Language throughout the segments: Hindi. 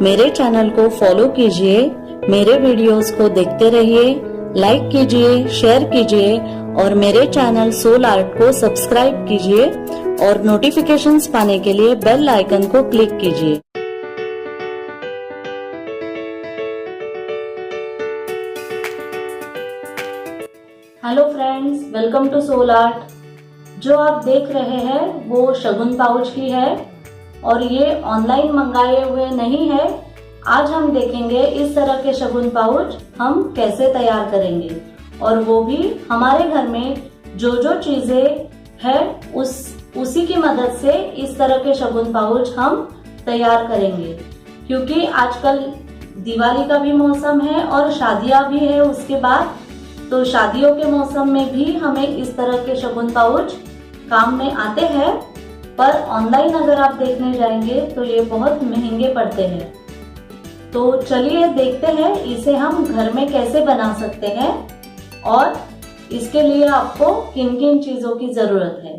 मेरे चैनल को फॉलो कीजिए, मेरे वीडियोस को देखते रहिए, लाइक कीजिए, शेयर कीजिए और मेरे चैनल सोल आर्ट को सब्सक्राइब कीजिए और नोटिफिकेशंस पाने के लिए बेल आइकन को क्लिक कीजिए। Hello friends, welcome to soul art. जो आप देख रहे हैं वो शगुन पाउच ही है और ये ऑनलाइन मंगाए हुए नहीं है। आज हम देखेंगे इस तरह के शगुन पाउच हम कैसे तैयार करेंगे और वो भी हमारे घर में जो चीजें है उसी की मदद से इस तरह के शगुन पाउच हम तैयार करेंगे। क्योंकि आजकल दिवाली का भी मौसम है और शादियां भी है उसके बाद, तो शादियों के मौसम में भी हमें इस तरह के शगुन पाउच काम में आते हैं। पर ऑनलाइन अगर आप देखने जाएंगे तो ये बहुत महंगे पड़ते हैं। तो चलिए देखते हैं इसे हम घर में कैसे बना सकते हैं और इसके लिए आपको किन किन चीजों की जरूरत है।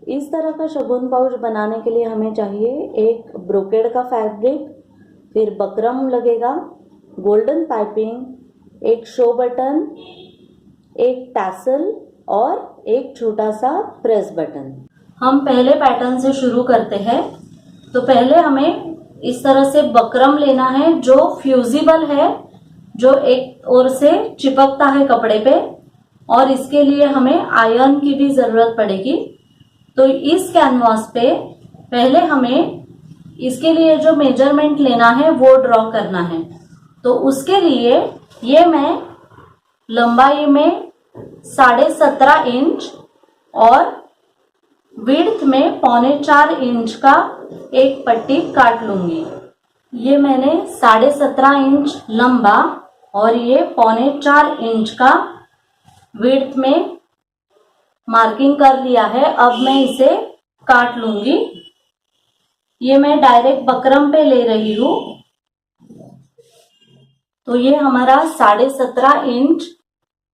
इस तरह का शगुन पाउच बनाने के लिए हमें चाहिए एक ब्रोकेड का फैब्रिक, फिर बकरम लगेगा, गोल्डन पाइपिंग, एक शो बटन, एक टैसल और एक छोटा सा प्रेस बटन। हम पहले पैटर्न से शुरू करते हैं। तो पहले हमें इस तरह से बकरम लेना है जो फ्यूजिबल है, जो एक ओर से चिपकता है कपड़े पे, और इसके लिए हमें आयरन की भी जरूरत पड़ेगी। तो इस कैनवास पे पहले हमें इसके लिए जो मेजरमेंट लेना है वो ड्रॉ करना है। तो उसके लिए ये मैं लंबाई में 17.5 इंच और विड्थ में 3.25 इंच का एक पट्टी काट लूंगी। ये मैंने 17.5 इंच लंबा और ये 3.25 इंच का विड्थ में मार्किंग कर लिया है। अब मैं इसे काट लूंगी। ये मैं डायरेक्ट बकरम पे ले रही हूं। तो ये हमारा 17.5 इंच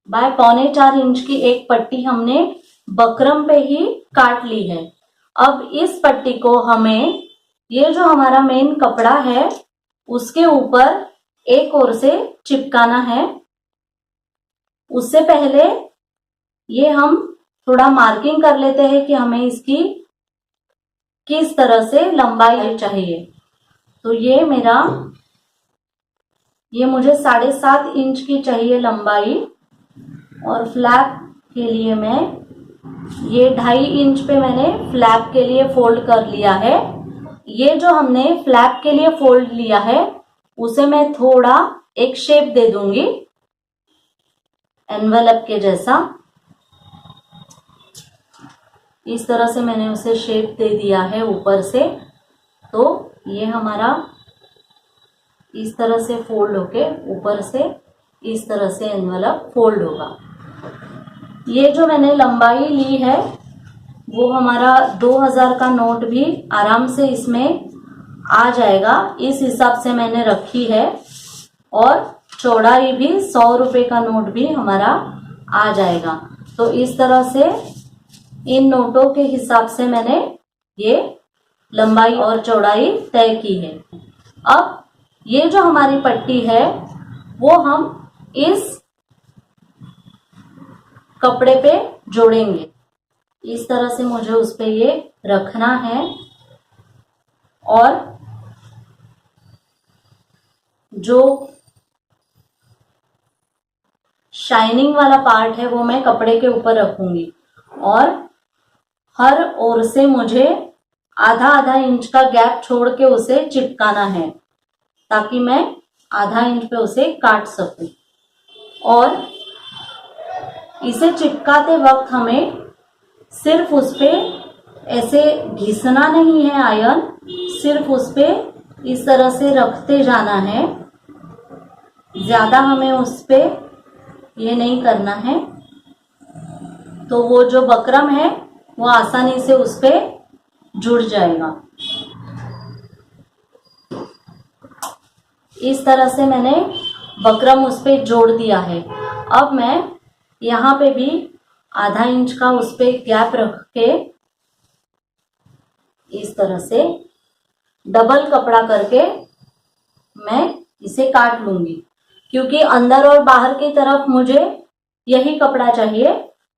बाय 3.25 इंच की एक पट्टी हमने बकरम पे ही काट ली है। अब इस पट्टी को हमें ये जो हमारा मेन कपड़ा है उसके ऊपर एक ओर से चिपकाना है। उससे पहले ये हम थोड़ा मार्किंग कर लेते हैं कि हमें इसकी किस तरह से लंबाई चाहिए। तो ये मुझे 7.5 इंच की चाहिए लंबाई और फ्लैप के लिए मैं ये 2.5 इंच पे मैंने फ्लैप के लिए फोल्ड कर लिया है। ये जो हमने फ्लैप के लिए फोल्ड लिया है उसे मैं थोड़ा एक शेप दे दूंगी एनवेलप के जैसा। इस तरह से मैंने उसे शेप दे दिया है ऊपर से। तो ये हमारा इस तरह से फोल्ड होके ऊपर से इस तरह से एनवेलप फोल्ड होगा। ये जो मैंने लंबाई ली है वो हमारा 2000 का नोट भी आराम से इसमें आ जाएगा। इस हिसाब से मैंने रखी है और चौड़ाई भी 100 रुपए का नोट भी हमारा आ जाएगा। तो इस तरह से इन नोटों के हिसाब से मैंने ये लंबाई और चौड़ाई तय की है। अब ये जो हमारी पट्टी है वो हम इस कपड़े पे जोड़ेंगे। इस तरह से मुझे उस पे ये रखना है और जो शाइनिंग वाला पार्ट है वो मैं कपड़े के ऊपर रखूंगी और हर ओर से मुझे आधा इंच का गैप छोड़ के उसे चिपकाना है ताकि मैं आधा इंच पे उसे काट सकूं। और इसे चिपकाते वक्त हमें सिर्फ उस पे ऐसे घिसना नहीं है आयरन, सिर्फ उस पे इस तरह से रखते जाना है। ज्यादा हमें उस पे ये नहीं करना है। तो वो जो बकरम है वो आसानी से उस पे जुड़ जाएगा। इस तरह से मैंने बकरम उस पे जोड़ दिया है। अब मैं यहाँ पे भी आधा इंच का उस पे गैप रख के इस तरह से डबल कपड़ा करके मैं इसे काट लूंगी, क्योंकि अंदर और बाहर की तरफ मुझे यही कपड़ा चाहिए।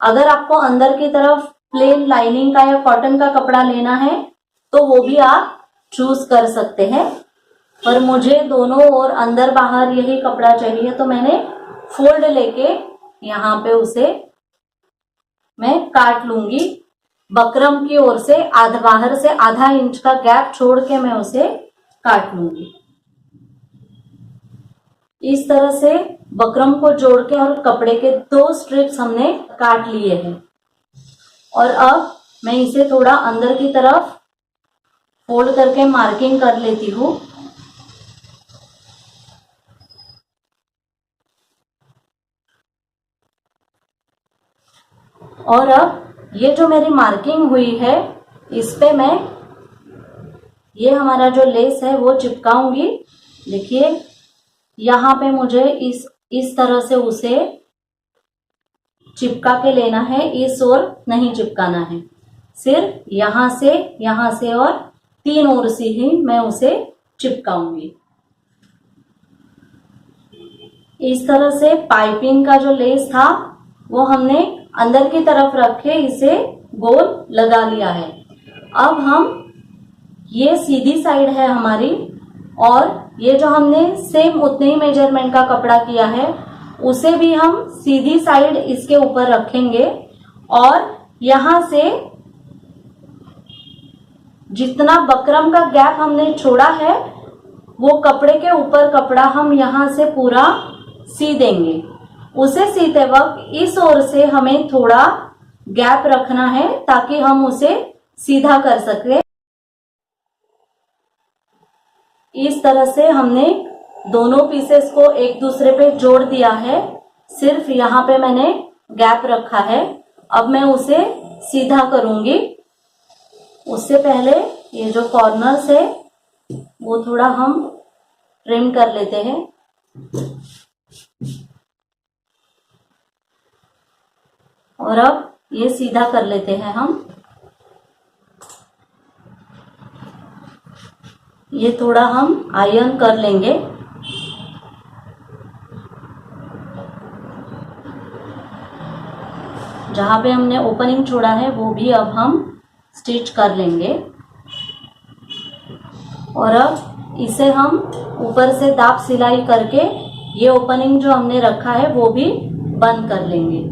अगर आपको अंदर की तरफ प्लेन लाइनिंग का या कॉटन का कपड़ा लेना है तो वो भी आप चूज कर सकते हैं, पर मुझे दोनों ओर अंदर बाहर यही कपड़ा चाहिए, तो मैंने फोल्ड लेके यहाँ पे उसे मैं काट लूंगी। बकरम की ओर से बाहर से आधा इंच का गैप छोड़ के मैं उसे काट लूंगी। इस तरह से बकरम को जोड़ के और कपड़े के 2 स्ट्रिप्स हमने काट लिए हैं। और अब मैं इसे थोड़ा अंदर की तरफ फोल्ड करके मार्किंग कर लेती हूँ। और अब ये जो मेरी मार्किंग हुई है इस पे मैं ये हमारा जो लेस है वो चिपकाऊंगी। देखिए यहाँ पे मुझे इस तरह से उसे चिपका के लेना है, इस ओर नहीं चिपकाना है, सिर्फ यहाँ से और 3 ओर से ही मैं उसे चिपकाऊंगी। इस तरह से पाइपिंग का जो लेस था वो हमने अंदर की तरफ रख के इसे गोल लगा लिया है। अब हम ये सीधी साइड है हमारी, और ये जो हमने सेम उतने ही मेजरमेंट का कपड़ा किया है उसे भी हम सीधी साइड इसके ऊपर रखेंगे, और यहां से जितना बकरम का गैप हमने छोड़ा है वो कपड़े के ऊपर कपड़ा हम यहां से पूरा सी देंगे। उसे सीते वक्त इस ओर से हमें थोड़ा गैप रखना है ताकि हम उसे सीधा कर सके। इस तरह से हमने दोनों पीसेस को एक दूसरे पे जोड़ दिया है, सिर्फ यहाँ पे मैंने गैप रखा है। अब मैं उसे सीधा करूंगी। उससे पहले ये जो कॉर्नर्स है वो थोड़ा हम ट्रिम कर लेते हैं। और अब ये सीधा कर लेते हैं हम। ये थोड़ा हम आयरन कर लेंगे। जहां पे हमने ओपनिंग छोड़ा है वो भी अब हम स्टिच कर लेंगे। और अब इसे हम ऊपर से दाब सिलाई करके ये ओपनिंग जो हमने रखा है वो भी बंद कर लेंगे,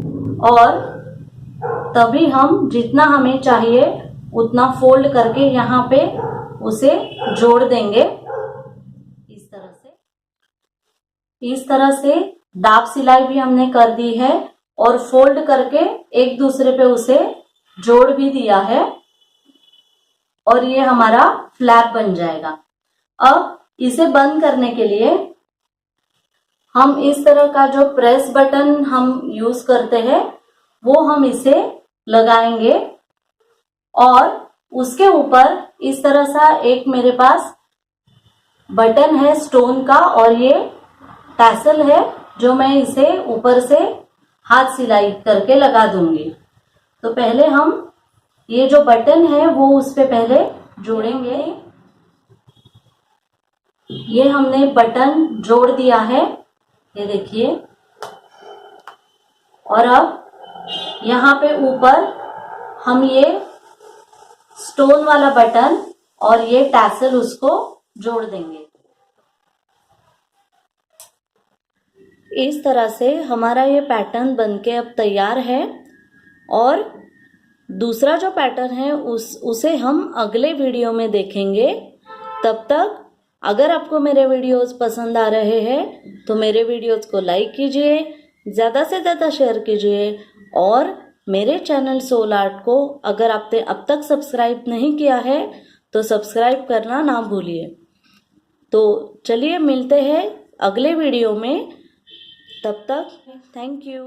और तभी हम जितना हमें चाहिए उतना फोल्ड करके यहाँ पे उसे जोड़ देंगे। इस तरह से दाब सिलाई भी हमने कर दी है और फोल्ड करके एक दूसरे पे उसे जोड़ भी दिया है, और ये हमारा फ्लैप बन जाएगा। अब इसे बंद करने के लिए हम इस तरह का जो प्रेस बटन हम यूज करते हैं वो हम इसे लगाएंगे, और उसके ऊपर इस तरह सा एक मेरे पास बटन है स्टोन का, और ये टैसल है जो मैं इसे ऊपर से हाथ सिलाई करके लगा दूंगी। तो पहले हम ये जो बटन है वो उस पे पहले जोड़ेंगे। ये हमने बटन जोड़ दिया है, ये देखिए। और अब यहाँ पे ऊपर हम ये स्टोन वाला बटन और ये टैसल उसको जोड़ देंगे। इस तरह से हमारा ये पैटर्न बनके अब तैयार है, और दूसरा जो पैटर्न है उसे हम अगले वीडियो में देखेंगे। तब तक अगर आपको मेरे वीडियोस पसंद आ रहे हैं तो मेरे वीडियोस को लाइक कीजिए, ज़्यादा से ज़्यादा शेयर कीजिए, और मेरे चैनल सोल आर्ट को अगर आपने अब तक सब्सक्राइब नहीं किया है तो सब्सक्राइब करना ना भूलिए। तो चलिए मिलते हैं अगले वीडियो में, तब तक थैंक यू।